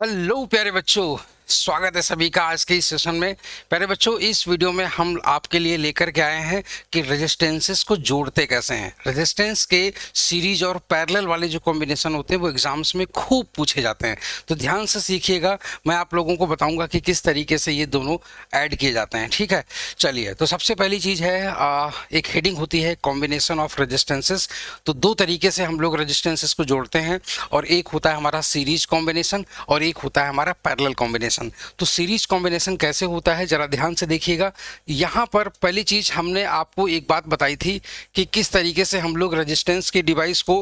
Hello प्यारे बच्चों, स्वागत है सभी का आज के इस सेशन में। प्यारे बच्चों, इस वीडियो में हम आपके लिए लेकर के आए हैं कि रेजिस्टेंसेस को जोड़ते कैसे हैं। रेजिस्टेंस के सीरीज और पैरेलल वाले जो कॉम्बिनेशन होते हैं वो एग्जाम्स में खूब पूछे जाते हैं, तो ध्यान से सीखिएगा। मैं आप लोगों को बताऊंगा कि किस तरीके से ये दोनों ऐड किए जाते हैं। ठीक है, चलिए। तो सबसे पहली चीज़ है, एक हेडिंग होती है कॉम्बिनेशन ऑफ रेजिस्टेंसेस। तो दो तरीके से हम लोग रेजिस्टेंसेस को जोड़ते हैं, और एक होता है हमारा सीरीज कॉम्बिनेशन और एक होता है हमारा पैरेलल कॉम्बिनेशन। तो सीरीज कॉम्बिनेशन कैसे होता है जरा ध्यान से देखिएगा। यहां पर पहली चीज हमने आपको एक बात बताई थी कि किस तरीके से हम लोग रेजिस्टेंस के डिवाइस को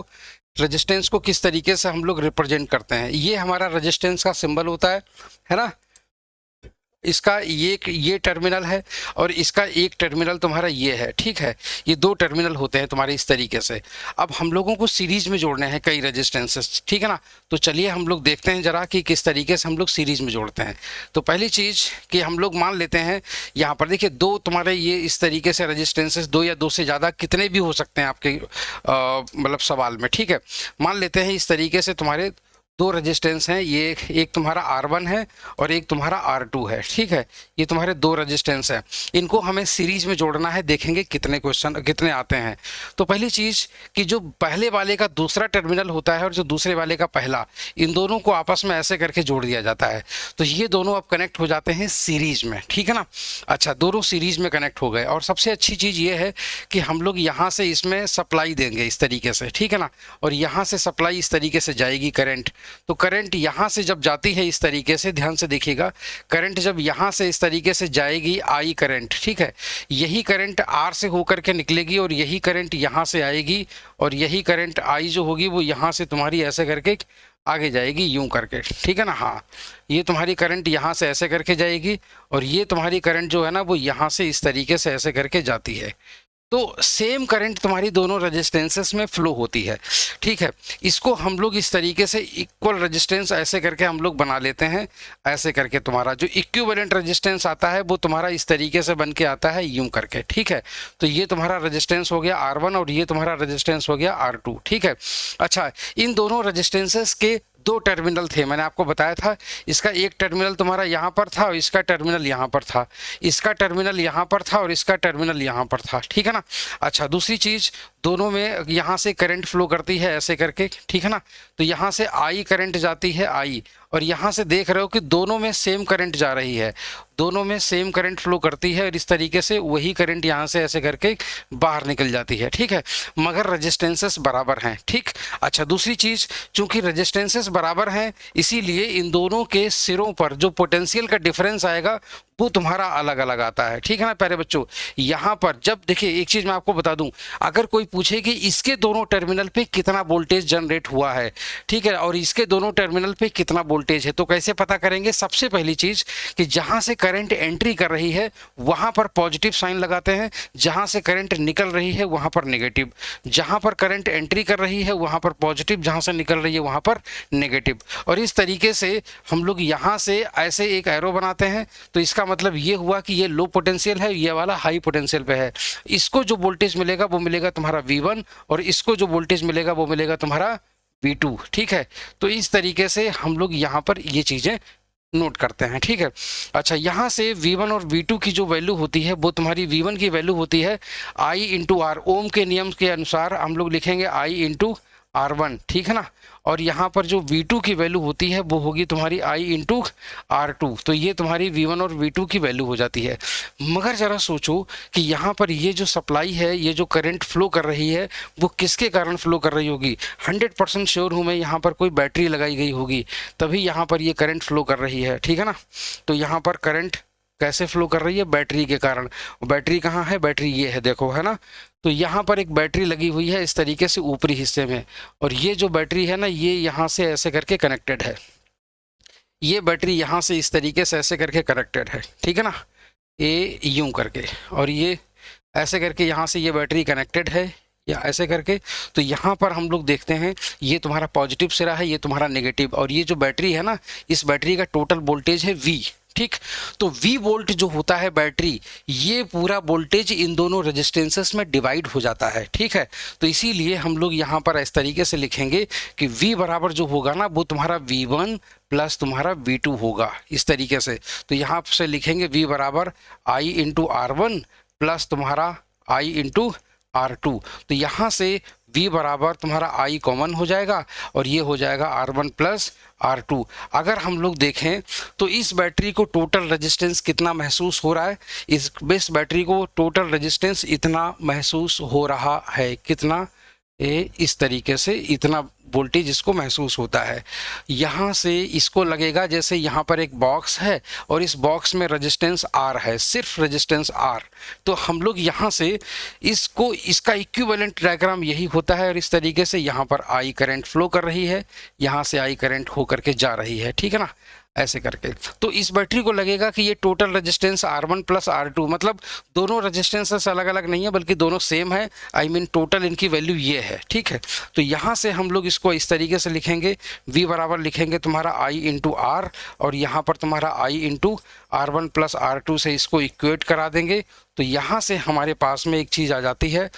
रेजिस्टेंस को किस तरीके से हम लोग रिप्रेजेंट करते हैं। ये हमारा रेजिस्टेंस का सिंबल होता है ना। इसका ये टर्मिनल है और इसका एक टर्मिनल तुम्हारा ये है। ठीक है, ये दो टर्मिनल होते हैं तुम्हारे इस तरीके से। अब हम लोगों को सीरीज में जोड़ने हैं कई रेजिस्टेंसेस, ठीक है ना। तो चलिए हम लोग देखते हैं जरा कि किस तरीके से हम लोग सीरीज में जोड़ते हैं। तो पहली चीज़ कि हम लोग मान लेते हैं, यहाँ पर देखिए दो तुम्हारे ये इस तरीके से रेजिस्टेंसेस, दो या दो से ज़्यादा कितने भी हो सकते हैं आपके मतलब सवाल में। ठीक है, मान लेते हैं इस तरीके से तुम्हारे दो रेजिस्टेंस हैं, ये एक तुम्हारा R1 है और एक तुम्हारा R2 है। ठीक है, ये तुम्हारे दो रेजिस्टेंस हैं, इनको हमें सीरीज में जोड़ना है। देखेंगे कितने क्वेश्चन कितने आते हैं। तो पहली चीज़ कि जो पहले वाले का दूसरा टर्मिनल होता है और जो दूसरे वाले का पहला, इन दोनों को आपस में ऐसे करके जोड़ दिया जाता है। तो ये दोनों अब कनेक्ट हो जाते हैं सीरीज में। ठीक है ना। अच्छा, दोनों सीरीज में कनेक्ट हो गए। और सबसे अच्छी चीज़ ये है कि हम लोग यहाँ से इसमें सप्लाई देंगे इस तरीके से, ठीक है ना। और यहाँ से सप्लाई इस तरीके से जाएगी करंट। तो करंट यहाँ से जब जाती है इस तरीके से, ध्यान से देखिएगा, करंट जब यहाँ से इस तरीके से जाएगी आई करंट, ठीक है, यही करंट आर से होकर के निकलेगी और यही करंट यहाँ से आएगी और यही करंट आई जो होगी वो यहाँ से तुम्हारी ऐसे करके आगे जाएगी यूं करके। ठीक है ना। हाँ, ये तुम्हारी करंट यहाँ से ऐसे करके जाएगी और ये तुम्हारी करंट जो है ना वो यहाँ से इस तरीके से ऐसे करके जाती है। तो सेम करंट तुम्हारी दोनों रेजिस्टेंसेस में फ्लो होती है। ठीक है, इसको हम लोग इस तरीके से इक्वल रेजिस्टेंस ऐसे करके हम लोग बना लेते हैं। ऐसे करके तुम्हारा जो इक्विवेलेंट रेजिस्टेंस आता है वो तुम्हारा इस तरीके से बन के आता है यूं करके। ठीक है, तो ये तुम्हारा रेजिस्टेंस हो गया R1 और ये तुम्हारा रेजिस्टेंस हो गया R2। ठीक है। अच्छा, इन दोनों रेजिस्टेंसेस के दो टर्मिनल थे, मैंने आपको बताया था। इसका एक टर्मिनल तुम्हारा यहाँ पर था और इसका टर्मिनल यहाँ पर था, इसका टर्मिनल यहाँ पर था और इसका टर्मिनल यहाँ पर था। ठीक है ना। अच्छा, दूसरी चीज़, दोनों में यहाँ से करंट फ्लो करती है ऐसे करके, ठीक है ना। तो यहाँ से आई करंट जाती है आई, और यहाँ से देख रहे हो कि दोनों में सेम करंट जा रही है, दोनों में सेम करंट फ्लो करती है और इस तरीके से वही करंट यहाँ से ऐसे करके बाहर निकल जाती है। ठीक है, मगर रेजिस्टेंसेस बराबर हैं। ठीक। अच्छा, दूसरी चीज़, चूंकि रेजिस्टेंसेस बराबर हैं इसीलिए इन दोनों के सिरों पर जो पोटेंशियल का डिफरेंस आएगा वो तुम्हारा अलग अलग आता है। ठीक है ना प्यारे बच्चों। यहाँ पर जब देखिए, एक चीज़ मैं आपको बता दूं, अगर कोई पूछे कि इसके दोनों टर्मिनल पे कितना वोल्टेज जनरेट हुआ है, ठीक है, और इसके दोनों टर्मिनल पे कितना वोल्टेज है, तो कैसे पता करेंगे। सबसे पहली चीज़ कि जहाँ से करंट एंट्री कर रही है वहाँ पर पॉजिटिव साइन लगाते हैं, जहाँ से करंट निकल रही है वहाँ पर नेगेटिव। जहाँ पर करंट एंट्री कर रही है वहाँ पर पॉजिटिव, जहाँ से निकल रही है वहाँ पर नेगेटिव। और इस तरीके से हम लोग यहाँ से ऐसे एक एरो बनाते हैं। तो इसका मतलब ये हुआ कि ये लो पोटेंशियल है, ये वाला हाई पोटेंशियल पे है। इसको जो वोल्टेज मिलेगा वो मिलेगा तुम्हारा V1 और इसको जो वोल्टेज मिलेगा वो मिलेगा तुम्हारा V2। ठीक है, तो इस तरीके से हम लोग यहाँ पर ये चीज़ें नोट करते हैं। ठीक है। अच्छा, यहाँ से V1 और V2 की जो वैल्यू होती है वो तुम्हारी V1 की वैल्यू होती है I इंटू आर। ओम के नियम के अनुसार हम लोग लिखेंगे I इंटू R1। ठीक है ना। और यहाँ पर जो V2 की वैल्यू होती है वो होगी तुम्हारी I इंटू R2। तो ये तुम्हारी V1 और V2 की वैल्यू हो जाती है। मगर ज़रा सोचो कि यहाँ पर ये जो सप्लाई है, ये जो करंट फ्लो कर रही है वो किसके कारण फ्लो कर रही होगी। 100% श्योर हूँ मैं, यहाँ पर कोई बैटरी लगाई गई होगी तभी यहाँ पर ये करंट फ्लो कर रही है। ठीक है ना। तो यहाँ पर करंट कैसे फ्लो कर रही है, बैटरी के कारण। बैटरी कहाँ है, बैटरी ये है, देखो, है ना। तो यहाँ पर एक बैटरी लगी हुई है इस तरीके से ऊपरी हिस्से में, और ये जो बैटरी है ना ये यहाँ से ऐसे करके कनेक्टेड है, ये बैटरी यहाँ से इस तरीके से ऐसे करके कनेक्टेड है। ठीक है ना, ये यूं करके, और ये ऐसे करके यहाँ से ये बैटरी कनेक्टेड है या ऐसे करके। तो यहाँ पर हम लोग देखते हैं ये तुम्हारा पॉजिटिव सिरा है, ये तुम्हारा नेगेटिव, और ये जो बैटरी है ना, इस बैटरी का टोटल वोल्टेज है V। ठीक। तो V वोल्ट जो होता है बैटरी, ये पूरा वोल्टेज इन दोनों रेजिस्टेंसेस में डिवाइड हो जाता है, ठीक है। तो इसीलिए हम लोग यहाँ पर इस तरीके से लिखेंगे कि V बराबर जो होगा ना वो तुम्हारा V1 प्लस तुम्हारा V2 होगा, इस तरीके से। तो यहाँ से लिखेंगे V बराबर I इंटू R1 प्लस तुम्हारा I इंटू R2। तो यहाँ से V बराबर तुम्हारा I कॉमन हो जाएगा और ये हो जाएगा R1 प्लस R2। अगर हम लोग देखें तो इस बैटरी को टोटल रेजिस्टेंस कितना महसूस हो रहा है, इस बैटरी को टोटल रेजिस्टेंस इतना महसूस हो रहा है, कितना, इस तरीके से इतना वोल्टेज इसको महसूस होता है। यहाँ से इसको लगेगा जैसे यहाँ पर एक बॉक्स है और इस बॉक्स में रेजिस्टेंस R है, सिर्फ रेजिस्टेंस R। तो हम लोग यहाँ से इसको, इसका इक्विवेलेंट डायग्राम यही होता है और इस तरीके से यहाँ पर I करंट फ्लो कर रही है, यहाँ से I करंट हो करके जा रही है, ठीक है ना, ऐसे करके। तो इस बैटरी को लगेगा कि ये total resistance R1 plus R2, मतलब दोनों रेजिस्टेंसेस अलग अलग नहीं है बल्कि दोनों सेम है, आई मीन टोटल इनकी वैल्यू ये है, ठीक है। तो यहाँ से हम लोग इसको इस तरीके से लिखेंगे, V बराबर लिखेंगे तुम्हारा I इंटू R और यहाँ पर तुम्हारा I into R1 plus R2 से इसको इक्वेट करा देंगे। तो यहाँ से हमारे पास में एक चीज़ आ जाती है,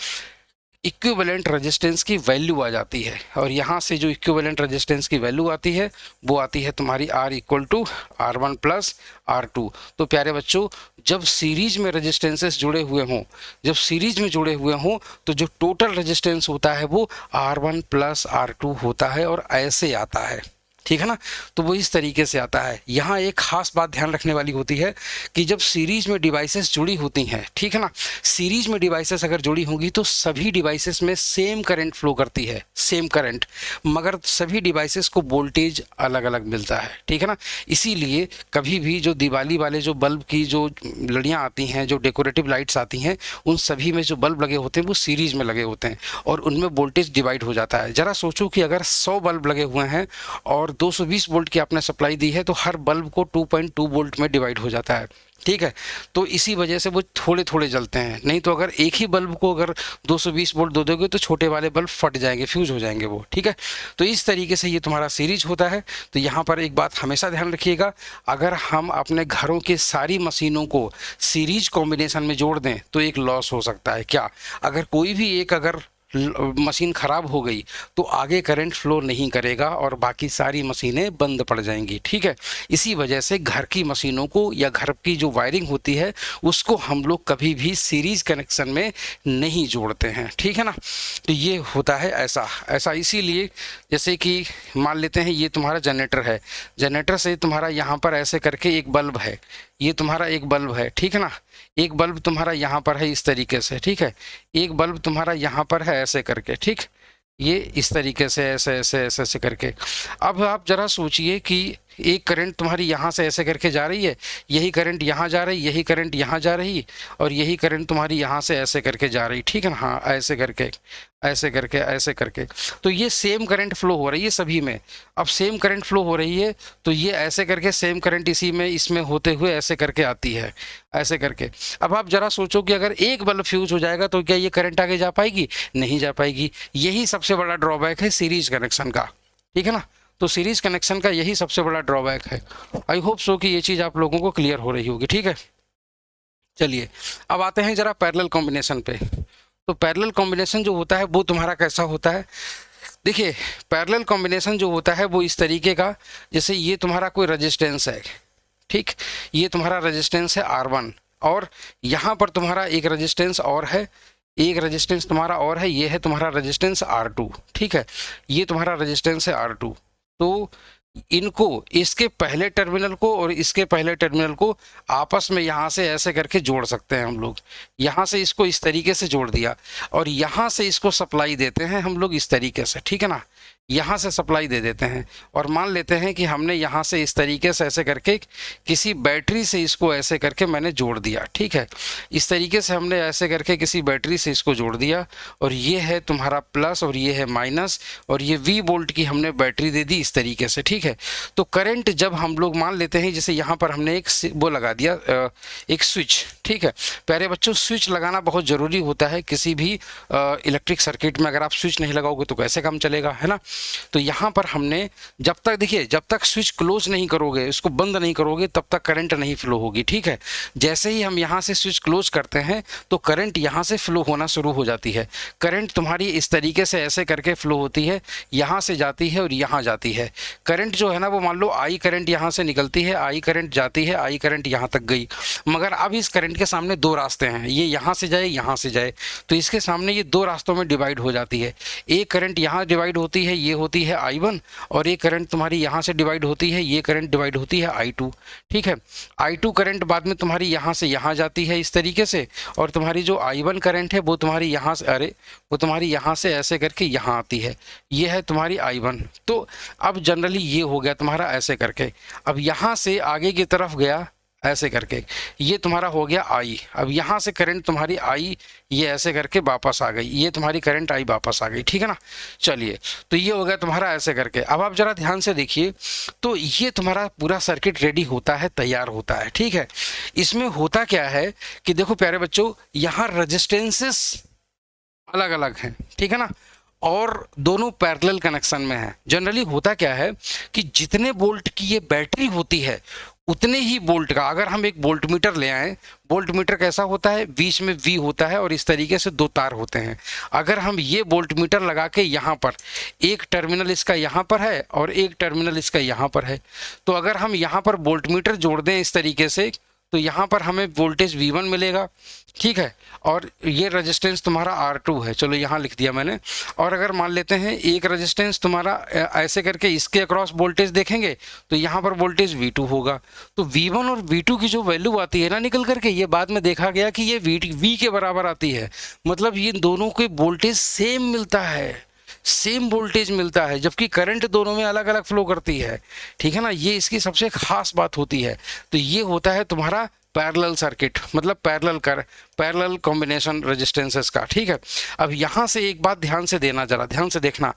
इक्विवेलेंट रेजिस्टेंस की वैल्यू आ जाती है। और यहाँ से जो इक्विवेलेंट रेजिस्टेंस की वैल्यू आती है वो आती है तुम्हारी R equal to R1 plus R2। तो प्यारे बच्चों, जब सीरीज में रेजिस्टेंसेस जुड़े हुए हों, जब सीरीज में जुड़े हुए हों तो जो टोटल रेजिस्टेंस होता है वो R1 प्लस R2 होता है और ऐसे आता है, ठीक है ना। तो वो इस तरीके से आता है। यहाँ एक खास बात ध्यान रखने वाली होती है कि जब सीरीज में डिवाइसेस जुड़ी होती हैं, ठीक है ना, सीरीज में डिवाइसेस अगर जुड़ी होंगी तो सभी डिवाइसेस में सेम करंट फ्लो करती है, सेम करंट, मगर सभी डिवाइसेस को वोल्टेज अलग अलग मिलता है, ठीक है ना। इसीलिए कभी भी जो दिवाली वाले जो बल्ब की जो लड़ियाँ आती हैं, जो डेकोरेटिव लाइट्स आती हैं, उन सभी में जो बल्ब लगे होते हैं वो सीरीज में लगे होते हैं और उनमें वोल्टेज डिवाइड हो जाता है। ज़रा सोचो कि अगर 100 बल्ब लगे हुए हैं और 220 वोल्ट की आपने सप्लाई दी है तो हर बल्ब को 2.2 वोल्ट में डिवाइड हो जाता है, ठीक है। तो इसी वजह से वो थोड़े थोड़े जलते हैं। नहीं तो अगर एक ही बल्ब को अगर 220 वोल्ट दे दोगे तो छोटे वाले बल्ब फट जाएंगे, फ्यूज हो जाएंगे वो, ठीक है। तो इस तरीके से ये तुम्हारा सीरीज होता है। तो यहाँ पर एक बात हमेशा ध्यान रखिएगा, अगर हम अपने घरों के सारी मशीनों को सीरीज कॉम्बिनेशन में जोड़ दें तो एक लॉस हो सकता है। क्या, अगर कोई भी एक अगर मशीन ख़राब हो गई तो आगे करंट फ्लो नहीं करेगा और बाकी सारी मशीनें बंद पड़ जाएंगी, ठीक है। इसी वजह से घर की मशीनों को या घर की जो वायरिंग होती है उसको हम लोग कभी भी सीरीज कनेक्शन में नहीं जोड़ते हैं, ठीक है ना। तो ये होता है ऐसा इसीलिए, जैसे कि मान लेते हैं ये तुम्हारा जनरेटर है, जनरेटर से तुम्हारा यहाँ पर ऐसे करके एक बल्ब है, ये तुम्हारा एक बल्ब है, ठीक है ना, एक बल्ब तुम्हारा यहाँ पर है इस तरीके से, ठीक है, एक बल्ब तुम्हारा यहाँ पर है ऐसे करके, ठीक, ये इस तरीके से ऐसे ऐसे ऐसे ऐसे करके। अब आप जरा सोचिए कि एक करंट तुम्हारी यहाँ से ऐसे करके जा रही है, यही करंट यहाँ जा रही, यही करंट यहाँ जा रही और यही करंट तुम्हारी यहाँ से ऐसे करके जा रही, ठीक है ना, हाँ ऐसे करके ऐसे करके ऐसे करके। तो ये सेम करंट फ्लो हो रही है सभी में। अब सेम करंट फ्लो हो रही है तो ये ऐसे करके सेम करंट इसी में इसमें होते हुए ऐसे करके आती है, ऐसे करके। अब आप जरा सोचो कि अगर एक बल्ब फ्यूज हो जाएगा तो क्या ये करंट आगे जा पाएगी? नहीं जा पाएगी। यही सबसे बड़ा ड्रॉबैक है सीरीज कनेक्शन का, ठीक है ना। तो सीरीज कनेक्शन का यही सबसे बड़ा ड्रॉबैक है। आई होप सो कि ये चीज़ आप लोगों को क्लियर हो रही होगी, ठीक है। चलिए अब आते हैं जरा पैरेलल कॉम्बिनेशन पे। तो पैरेलल कॉम्बिनेशन जो होता है वो तुम्हारा कैसा होता है? देखिए पैरेलल कॉम्बिनेशन जो होता है वो इस तरीके का, जैसे ये तुम्हारा कोई रेजिस्टेंस है, ठीक, ये तुम्हारा रेजिस्टेंस है R1 और यहाँ पर तुम्हारा एक रेजिस्टेंस और है, एक रेजिस्टेंस तुम्हारा और है, ये है तुम्हारा रेजिस्टेंस R2, ठीक है, ये तुम्हारा रेजिस्टेंस है R2। तो इनको, इसके पहले टर्मिनल को और इसके पहले टर्मिनल को आपस में यहाँ से ऐसे करके जोड़ सकते हैं हम लोग। यहाँ से इसको इस तरीके से जोड़ दिया और यहाँ से इसको सप्लाई देते हैं हम लोग इस तरीके से, ठीक है ना, यहाँ से सप्लाई दे देते हैं। और मान लेते हैं कि हमने यहाँ से इस तरीके से ऐसे करके किसी बैटरी से इसको ऐसे करके मैंने जोड़ दिया, ठीक है, इस तरीके से हमने ऐसे करके किसी बैटरी से इसको जोड़ दिया और ये है तुम्हारा प्लस और ये है माइनस और ये V वोल्ट की हमने बैटरी दे दी इस तरीके से, ठीक है। तो करंट जब हम लोग मान लेते हैं, जैसे यहाँ पर हमने एक वो लगा दिया एक स्विच, ठीक है। प्यारे बच्चों स्विच लगाना बहुत ज़रूरी होता है किसी भी इलेक्ट्रिक सर्किट में। अगर आप स्विच नहीं लगाओगे तो कैसे काम चलेगा, है ना। तो यहाँ पर हमने जब तक देखिए, जब तक स्विच क्लोज नहीं करोगे, इसको बंद नहीं करोगे, तब तक करंट नहीं फ्लो होगी, ठीक है। जैसे ही हम यहाँ से स्विच क्लोज करते हैं तो करंट यहाँ से फ्लो होना शुरू हो जाती है। करंट तुम्हारी इस तरीके से ऐसे करके फ्लो होती है, यहाँ से जाती है और यहाँ जाती है। करंट जो है ना वो मान लो आई करंट यहाँ से निकलती है, आई करंट जाती है, आई करंट यहाँ तक गई। मगर अब इस करंट के सामने दो रास्ते हैं, ये यहाँ से जाए, यहाँ से जाए, तो इसके सामने ये दो रास्तों में डिवाइड हो जाती है। एक करंट यहाँ डिवाइड होती है, ये होती है I1, और एक करंट तुम्हारी यहाँ से डिवाइड होती है, ये करंट डिवाइड होती है I2, ठीक है। I2 करंट बाद में तुम्हारी यहाँ से यहाँ जाती है इस तरीके से, और तुम्हारी जो I1 करंट है वो तुम्हारी यहाँ से, अरे वो तुम्हारी यहाँ से ऐसे करके यहाँ आती है, ये है तुम्हारी I1। तो अब जनरली ये हो गया तुम्हारा ऐसे करके। अब यहाँ से आगे की तरफ गया ऐसे करके, ये तुम्हारा हो गया I। अब यहाँ से करंट तुम्हारी I ये ऐसे करके वापस आ गई, ये तुम्हारी करंट I वापस आ गई, ठीक है ना। चलिए, तो ये हो गया तुम्हारा ऐसे करके। अब आप जरा ध्यान से देखिए, तो ये तुम्हारा पूरा सर्किट रेडी होता है, तैयार होता है, ठीक है। इसमें होता क्या है कि देखो प्यारे बच्चों, यहाँ रजिस्टेंसेस अलग अलग हैं, ठीक है ना, और दोनों पैरेलल कनेक्शन में है। जनरली होता क्या है कि जितने वोल्ट की ये बैटरी होती है उतने ही वोल्ट का, अगर हम एक वोल्ट मीटर ले आए, वोल्ट मीटर कैसा होता है, बीच में V होता है और इस तरीके से दो तार होते हैं। अगर हम ये वोल्ट मीटर लगा के यहाँ पर, एक टर्मिनल इसका यहाँ पर है और एक टर्मिनल इसका यहाँ पर है, तो अगर हम यहाँ पर वोल्ट मीटर जोड़ दें इस तरीके से, तो यहाँ पर हमें वोल्टेज V1 मिलेगा, ठीक है, और ये रेजिस्टेंस तुम्हारा R2 है, चलो यहाँ लिख दिया मैंने। और अगर मान लेते हैं एक रेजिस्टेंस तुम्हारा ऐसे करके इसके अक्रॉस वोल्टेज देखेंगे तो यहाँ पर वोल्टेज V2 होगा। तो V1 और V2 की जो वैल्यू आती है ना निकल करके, ये बाद में देखा गया कि ये V के बराबर आती है, मतलब ये दोनों के वोल्टेज सेम मिलता है, सेम वोल्टेज मिलता है, जबकि करंट दोनों में अलग अलग फ्लो करती है, ठीक है ना। ये इसकी सबसे खास बात होती है। तो ये होता है तुम्हारा पैरेलल सर्किट, मतलब पैरेलल कॉम्बिनेशन रेजिस्टेंसेस का, ठीक है। अब यहाँ से एक बात ध्यान से देना, जरा ध्यान से देखना,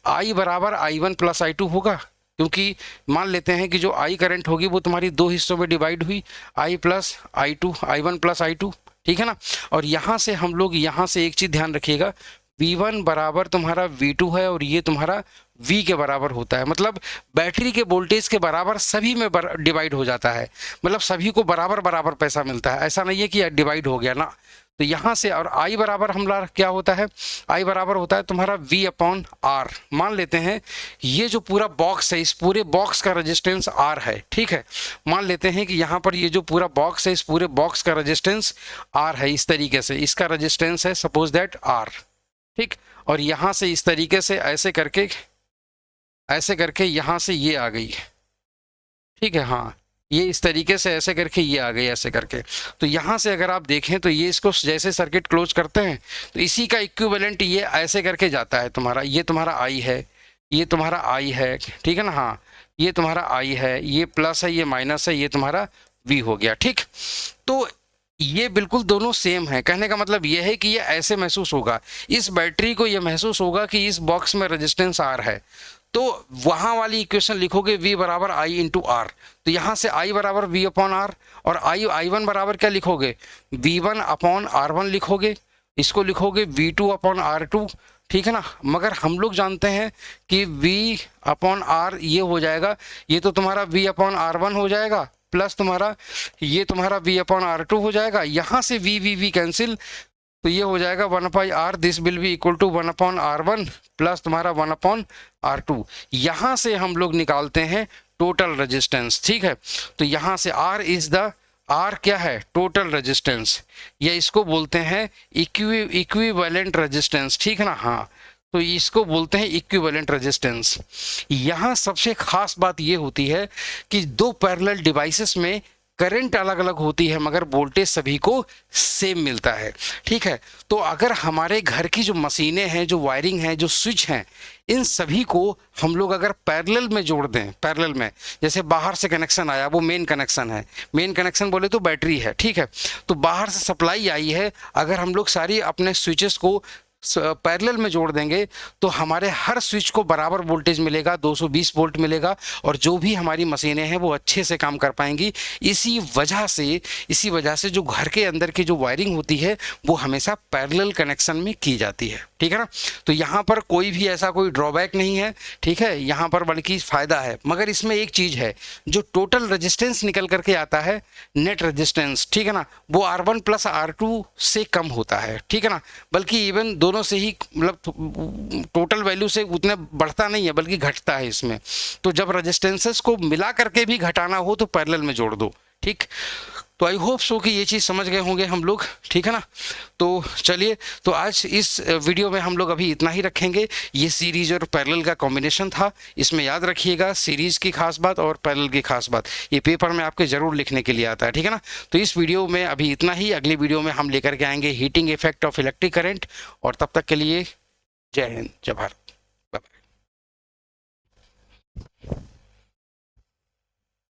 I बराबर I1 प्लस I2 होगा, क्योंकि मान लेते हैं कि जो I करंट होगी वो तुम्हारी दो हिस्सों में डिवाइड हुई, I plus I2, I1 plus I2, ठीक है ना। और यहाँ से हम लोग यहाँ से एक चीज़ ध्यान रखिएगा, V1 बराबर तुम्हारा V2 है और ये तुम्हारा V के बराबर होता है, मतलब बैटरी के वोल्टेज के बराबर सभी में डिवाइड हो जाता है, मतलब सभी को बराबर बराबर पैसा मिलता है, ऐसा नहीं है कि डिवाइड हो गया ना। तो यहाँ से, और I बराबर हमला क्या होता है, I बराबर होता है तुम्हारा V अपॉन R। मान लेते हैं ये जो पूरा बॉक्स है, इस पूरे बॉक्स का रेजिस्टेंस R है, ठीक है। मान लेते हैं कि यहाँ पर ये जो पूरा बॉक्स है, इस पूरे बॉक्स का रेजिस्टेंस R है, इस तरीके से इसका रेजिस्टेंस है सपोज दैट R, ठीक। और यहाँ से इस तरीके से ऐसे करके यहाँ से ये आ गई, ठीक है, हाँ, ये इस तरीके से ऐसे करके ये आ गई, ऐसे करके। तो यहाँ से अगर आप देखें तो ये इसको जैसे सर्किट क्लोज करते हैं तो इसी का इक्विवेलेंट ये ऐसे करके जाता है तुम्हारा, ये तुम्हारा I है, ये तुम्हारा I है, ठीक है ना, हाँ, ये तुम्हारा I है, ये प्लस है, ये माइनस है, ये तुम्हारा V हो गया, ठीक। तो ये बिल्कुल दोनों सेम है, कहने का मतलब ये है कि ये ऐसे महसूस होगा, इस बैटरी को ये महसूस होगा कि इस बॉक्स में रेजिस्टेंस R है, तो वहाँ वाली इक्वेशन लिखोगे V बराबर I इंटू R, तो यहाँ से I बराबर V अपॉन R, और I1 बराबर क्या लिखोगे, V1 अपॉन R1 लिखोगे, इसको लिखोगे V2 अपॉन R2, ठीक है ना। मगर हम लोग जानते हैं कि V अपॉन R ये हो जाएगा, ये तो तुम्हारा V अपॉन R1 हो जाएगा, प्लस तुम्हारा ये तुम्हारा V अपॉन R2 हो जाएगा, यहाँ से V कैंसिल, तो ये हो जाएगा 1/R, this will be equal to 1/R1 plus तुम्हारा 1/R2। यहाँ से हम लोग निकालते हैं टोटल रेजिस्टेंस, ठीक है। तो यहाँ से R क्या है, टोटल रेजिस्टेंस, या इसको बोलते हैं इक्विवेलेंट रेजिस्टेंस, ठीक है ना, हाँ, तो इसको बोलते हैं इक्विवेलेंट रेजिस्टेंस। यहाँ सबसे खास बात ये होती है कि दो पैरेलल डिवाइसेस में करंट अलग अलग होती है मगर वोल्टेज सभी को सेम मिलता है, ठीक है। तो अगर हमारे घर की जो मशीनें हैं, जो वायरिंग है, जो स्विच हैं, इन सभी को हम लोग अगर पैरेलल में जोड़ दें, पैरेलल में, जैसे बाहर से कनेक्शन आया, वो मेन कनेक्शन है, मेन कनेक्शन बोले तो बैटरी है, ठीक है, तो बाहर से सप्लाई आई है, अगर हम लोग सारी अपने स्विचेस को पैरेलल में जोड़ देंगे तो हमारे हर स्विच को बराबर वोल्टेज मिलेगा, 220 वोल्ट मिलेगा, और जो भी हमारी मशीनें हैं वो अच्छे से काम कर पाएंगी। इसी वजह से जो घर के अंदर की जो वायरिंग होती है वो हमेशा पैरेलल कनेक्शन में की जाती है। ठीक है ना। तो यहाँ पर कोई भी ऐसा कोई ड्रॉबैक नहीं है, ठीक है, यहाँ पर बल्कि फ़ायदा है। मगर इसमें एक चीज़ है, जो टोटल रेजिस्टेंस निकल करके आता है, नेट रेजिस्टेंस, ठीक है ना, वो R1 प्लस R2 से कम होता है, ठीक है ना। बल्कि इवन दोनों से ही मतलब टोटल वैल्यू से उतना बढ़ता नहीं है बल्कि घटता है इसमें। तो जब रेजिस्टेंसेस को मिला करके भी घटाना हो तो पैरेलल में जोड़ दो, ठीक। तो आई होप सो कि ये चीज़ समझ गए होंगे हम लोग, ठीक है ना। तो चलिए, तो आज इस वीडियो में हम लोग अभी इतना ही रखेंगे। ये सीरीज और पैरेलल का कॉम्बिनेशन था, इसमें याद रखिएगा सीरीज की खास बात और पैरेलल की खास बात, ये पेपर में आपके ज़रूर लिखने के लिए आता है, ठीक है ना। तो इस वीडियो में अभी इतना ही, अगली वीडियो में हम लेकर के आएंगे heating effect of electric current. और तब तक के लिए जय हिंद, जय भारत, बाय बाय।